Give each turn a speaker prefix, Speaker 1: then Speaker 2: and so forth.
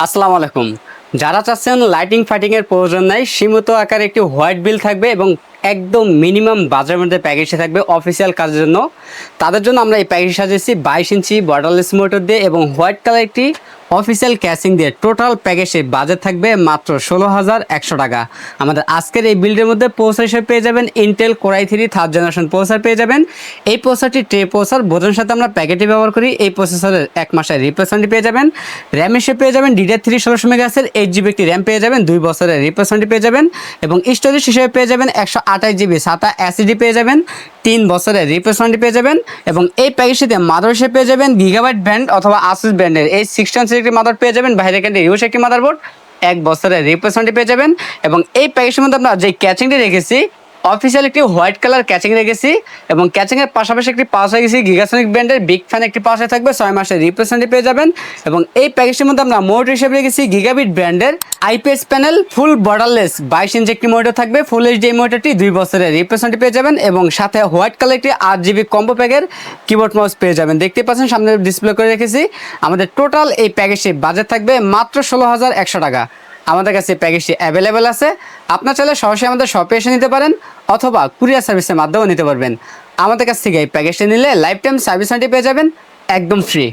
Speaker 1: আসসালামু আলাইকুম। যারা চাচ্ছেন লাইটিং ফাইটিংয়ের প্রয়োজন নাই, সীমিত আকারে একটি হোয়াইট বিল থাকবে এবং একদম মিনিমাম বাজেটের মধ্যে প্যাকেজটি থাকবে অফিসিয়াল কাজের জন্য, তাদের জন্য আমরা এই প্যাকেজ সাজিয়েছি 22 ইঞ্চি বর্ডারলেস মোটর দিয়ে এবং হোয়াইট কালার একটি অফিসিয়াল ক্যাসিং দিয়ে। টোটাল প্যাকেজের বাজেট থাকবে মাত্র 16,100 টাকা। আমাদের আজকের এই বিল্ডের মধ্যে প্রসেসর হিসেবে পেয়ে যাবেন Intel core i3 third generation processor পেয়ে যাবেন। এই প্রসেসরটি ট্রে প্রসেসর বোঝানোর সাথে আমরা প্যাকেটে ব্যবহার করি। এই প্রসেসরের 1 মাসের রিপ্লেসমেন্ট পেয়ে যাবেন। র্যাম হিসেবে পেয়ে যাবেন DDR3 16 মেগাহার্টজের 8GB একটি র্যাম পেয়ে যাবেন, 2 বছরের রিপ্লেসমেন্ট পেয়ে যাবেন। এবং স্টোরেজ হিসেবে পেয়ে যাবেন 128GB SATA SSD পেয়ে যাবেন, 3 বছরের রিপ্লেসমেন্ট পেয়ে যাবেন। এবং এই প্যাকেজটিতে মাদার হিসেবে পেয়ে যাবেন গিগাবাইট ব্র্যান্ড অথবা আসুস ব্র্যান্ডের এই 16 একটি মাদার পেয়ে যাবেন, বাইরে কিন্তু ইউস একটি মাদারবোর্ড, 1 বছরের রিপ্লেসমেন্ট পেয়ে যাবেন। এবং এই প্যাকেজের মধ্যে আমরা যে ক্যাচিংটি রেখেছি অফিসিয়াল একটি হোয়াইট কালার ক্যাচিং রেখেছি এবং ক্যাচিংয়ের পাশাপাশি একটি পাওয়ার হয়ে গেছি গিগাসনিক ব্র্যান্ডের বিগ ফ্যান একটি পাওয়ার থাকবে, 6 মাসের রিপ্লেসমেন্ট পেয়ে যাবেন। এবং এই প্যাকেজটির মধ্যে আমরা মোটর হিসেবে রেখেছি গিগাবিট ব্র্যান্ডের IPS প্যানেল ফুল বর্ডারলেস 22 ইঞ্চি একটি মোটর থাকবে, ফুল এইচডি মোটরটি 2 বছরের রিপ্লেসমেন্ট পেয়ে যাবেন এবং সাথে হোয়াইট কালার একটি 8GB কম্বো প্যাকের কিবোর্ড মাউস পেয়ে যাবেন। দেখতে পাচ্ছেন সামনে ডিসপ্লে করে রেখেছি। আমাদের টোটাল এই প্যাকেজটির বাজেট থাকবে মাত্র 16,100 টাকা। আমাদের কাছে প্যাকেজটি অ্যাভেলেবেল আছে। আপনার চাইলে সরাসরি আমাদের শপে এসে নিতে পারেন অথবা কুরিয়ার সার্ভিসের মাধ্যমেও নিতে পারবেন। আমাদের কাছ থেকে এই প্যাকেজটি নিলে লাইফ টাইম সার্ভিস ওয়ারেন্টি পেয়ে যাবেন একদম ফ্রি।